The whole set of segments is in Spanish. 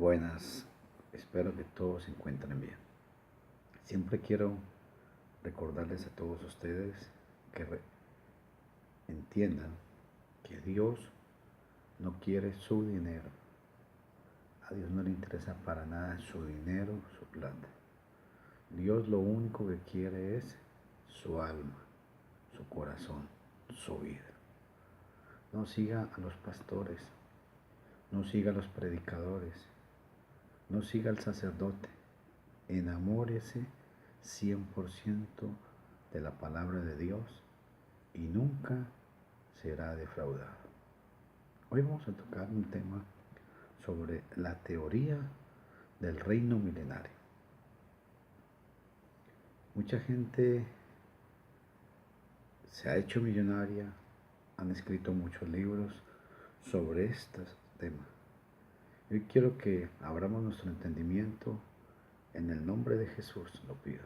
Buenas, espero que todos se encuentren bien. Siempre quiero recordarles a todos ustedes que entiendan que Dios no quiere su dinero. A Dios no le interesa para nada su dinero, su plata. Dios lo único que quiere es su alma, su corazón, su vida. No siga a los pastores, no siga a los predicadores, no siga al sacerdote. Enamórese 100% de la palabra de Dios y nunca será defraudado. Hoy vamos a tocar un tema sobre la teoría del reino milenario. Mucha gente se ha hecho millonaria, han escrito muchos libros sobre estos temas. Hoy quiero que abramos nuestro entendimiento. En el nombre de Jesús lo pido,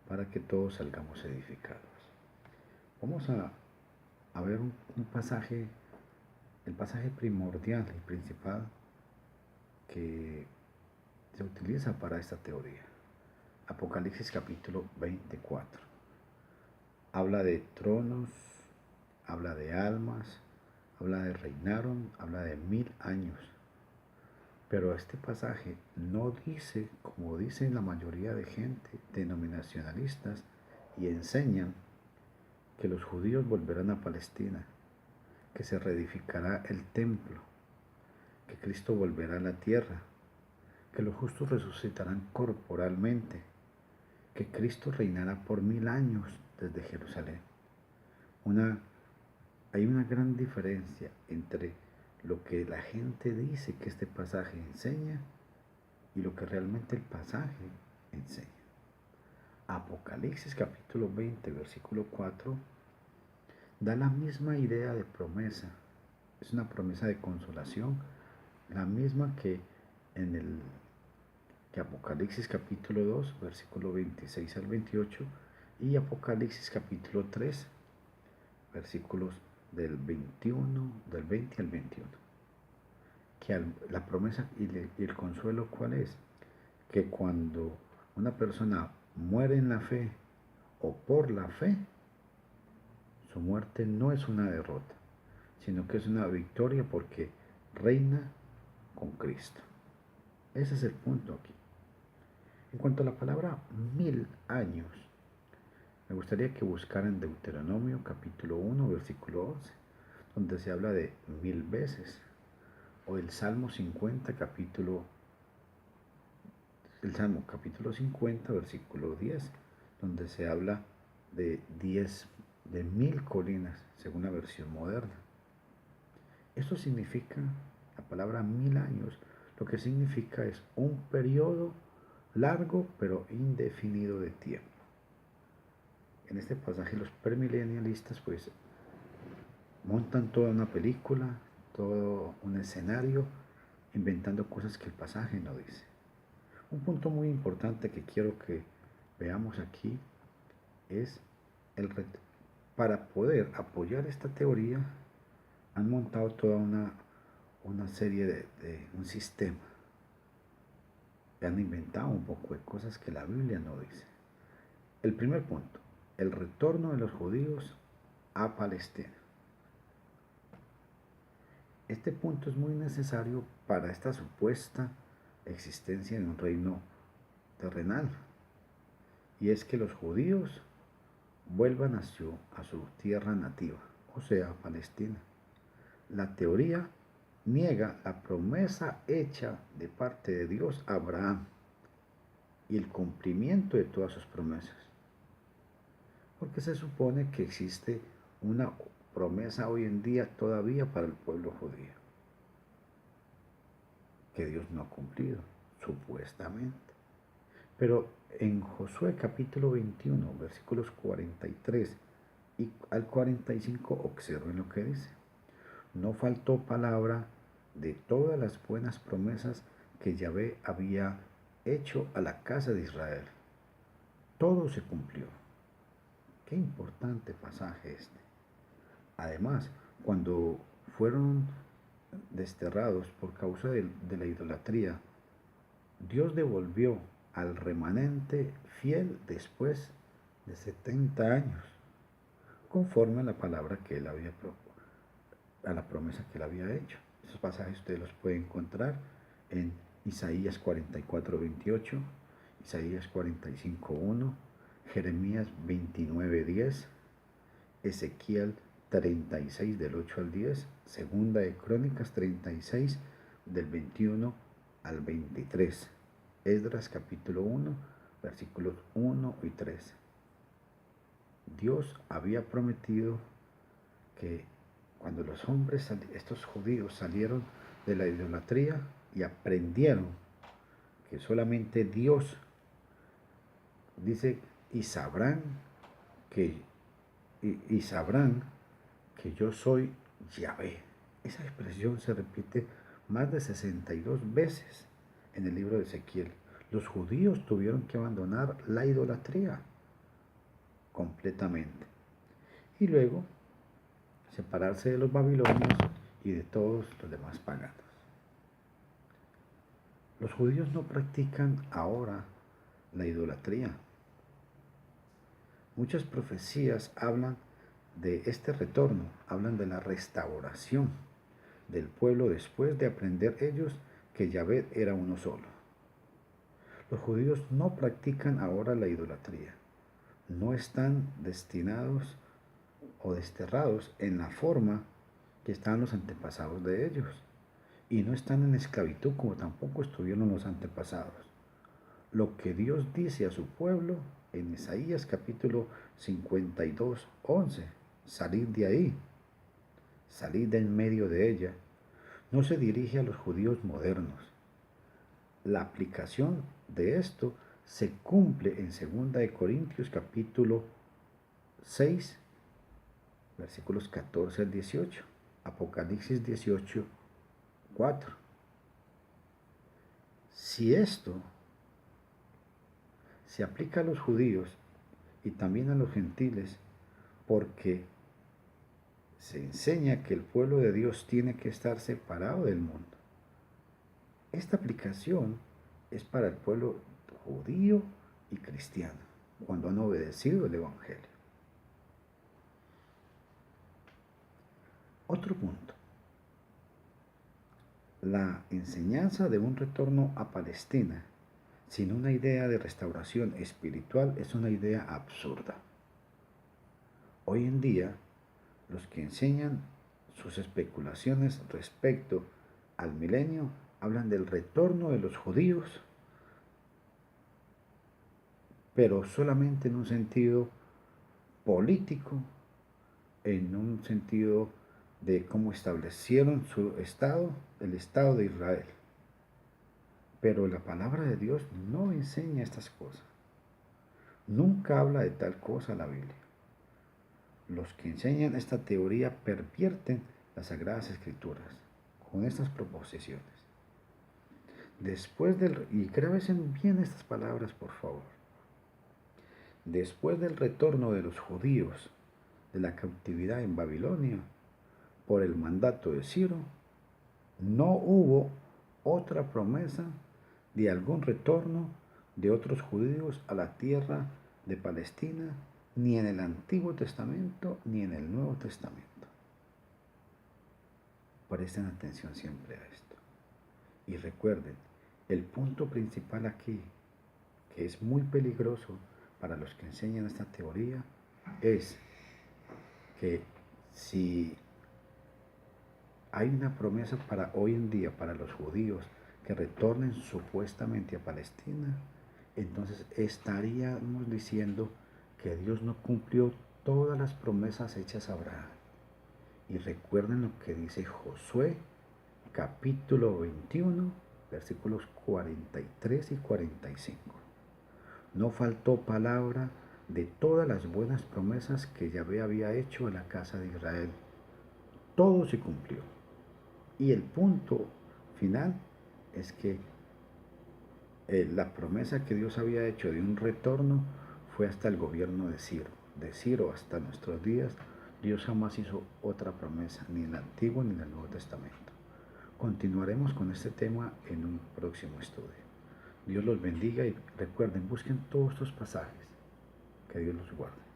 para que todos salgamos edificados. Vamos a ver un pasaje, el pasaje primordial y principal que se utiliza para esta teoría. Apocalipsis capítulo 24. Habla de tronos, habla de almas, habla de reinaron, habla de 1000 años. Pero este pasaje no dice, como dicen la mayoría de gente, denominacionalistas, y enseñan que los judíos volverán a Palestina, que se reedificará el templo, que Cristo volverá a la tierra, que los justos resucitarán corporalmente, que Cristo reinará por 1000 años desde Jerusalén. Hay una gran diferencia entre lo que la gente dice que este pasaje enseña y lo que realmente el pasaje enseña. Apocalipsis capítulo 20, versículo 4, da la misma idea de promesa. Es una promesa de consolación, la misma que en el Apocalipsis capítulo 2, versículo 26 al 28, y Apocalipsis capítulo 3, versículos del 21, del 20 al 21. Que la promesa y el consuelo, ¿cuál es? Que cuando una persona muere en la fe o por la fe, su muerte no es una derrota, sino que es una victoria porque reina con Cristo. Ese es el punto aquí. En cuanto a la palabra 1000 años, me gustaría que buscaran Deuteronomio capítulo 1, versículo 11, donde se habla de 1000 veces, o el Salmo 50, el Salmo capítulo 50, versículo 10, donde se habla de 1000 colinas, según la versión moderna. Esto significa, la palabra 1000 años, lo que significa es un periodo largo pero indefinido de tiempo. En este pasaje los premilenialistas pues montan toda una película, todo un escenario, inventando cosas que el pasaje no dice. Un punto muy importante que quiero que veamos aquí es para poder apoyar esta teoría han montado toda una serie de un sistema. Han inventado un poco de cosas que la Biblia no dice. El primer punto, el retorno de los judíos a Palestina. Este punto es muy necesario para esta supuesta existencia de un reino terrenal. Y es que los judíos vuelvan a su tierra nativa, o sea, Palestina. La teoría niega la promesa hecha de parte de Dios a Abraham y el cumplimiento de todas sus promesas. Porque se supone que existe una promesa hoy en día todavía para el pueblo judío, que Dios no ha cumplido, supuestamente. Pero en Josué capítulo 21, versículos 43 y al 45, observen lo que dice. No faltó palabra de todas las buenas promesas que Yahvé había hecho a la casa de Israel. Todo se cumplió. Qué importante pasaje este. Además, cuando fueron desterrados por causa de la idolatría, Dios devolvió al remanente fiel después de 70 años, conforme a la palabra que él había a la promesa que él había hecho. Esos pasajes ustedes los pueden encontrar en Isaías 44:28, Isaías 45:1, Jeremías 29:10, Ezequiel 36 del 8 al 10, Segunda de Crónicas 36 del 21 al 23, Esdras capítulo 1, versículos 1 y 3. Dios había prometido que cuando los hombres, estos judíos, salieron de la idolatría y aprendieron que solamente Dios, dice, y sabrán que yo soy Yahvé. Esa expresión se repite más de 62 veces en el libro de Ezequiel. Los judíos tuvieron que abandonar la idolatría completamente y luego separarse de los babilonios y de todos los demás paganos. Los judíos no practican ahora la idolatría. Muchas profecías hablan de este retorno, hablan de la restauración del pueblo después de aprender ellos que Yahvé era uno solo. Los judíos no practican ahora la idolatría, no están destinados o desterrados en la forma que estaban los antepasados de ellos, y no están en esclavitud como tampoco estuvieron los antepasados. Lo que Dios dice a su pueblo en Isaías capítulo 52:11, salid de ahí, salid de en medio de ella, no se dirige a los judíos modernos. La aplicación de esto se cumple en 2 de Corintios capítulo 6, versículos 14 al 18, Apocalipsis 18:4. Si esto se aplica a los judíos y también a los gentiles, porque se enseña que el pueblo de Dios tiene que estar separado del mundo. Esta aplicación es para el pueblo judío y cristiano, cuando han obedecido el Evangelio. Otro punto. La enseñanza de un retorno a Palestina sin una idea de restauración espiritual es una idea absurda. Hoy en día, los que enseñan sus especulaciones respecto al milenio hablan del retorno de los judíos, pero solamente en un sentido político, en un sentido de cómo establecieron su estado, el Estado de Israel. Pero la palabra de Dios no enseña estas cosas. Nunca habla de tal cosa la Biblia. Los que enseñan esta teoría pervierten las Sagradas Escrituras con estas proposiciones. Y grábense bien estas palabras, por favor. Después del retorno de los judíos de la cautividad en Babilonia, por el mandato de Ciro, no hubo otra promesa de algún retorno de otros judíos a la tierra de Palestina, ni en el Antiguo Testamento ni en el Nuevo Testamento. Presten atención siempre a esto. Y recuerden, el punto principal aquí, que es muy peligroso para los que enseñan esta teoría, es que si hay una promesa para hoy en día, para los judíos, que retornen supuestamente a Palestina, entonces estaríamos diciendo que Dios no cumplió todas las promesas hechas a Abraham. Y recuerden lo que dice Josué, capítulo 21, versículos 43 y 45. No faltó palabra de todas las buenas promesas que Yahvé había hecho a la casa de Israel. Todo se cumplió. Y el punto final es que la promesa que Dios había hecho de un retorno fue hasta el gobierno de Ciro. De Ciro hasta nuestros días, Dios jamás hizo otra promesa, ni en el Antiguo ni en el Nuevo Testamento. Continuaremos con este tema en un próximo estudio. Dios los bendiga y recuerden, busquen todos estos pasajes. Que Dios los guarde.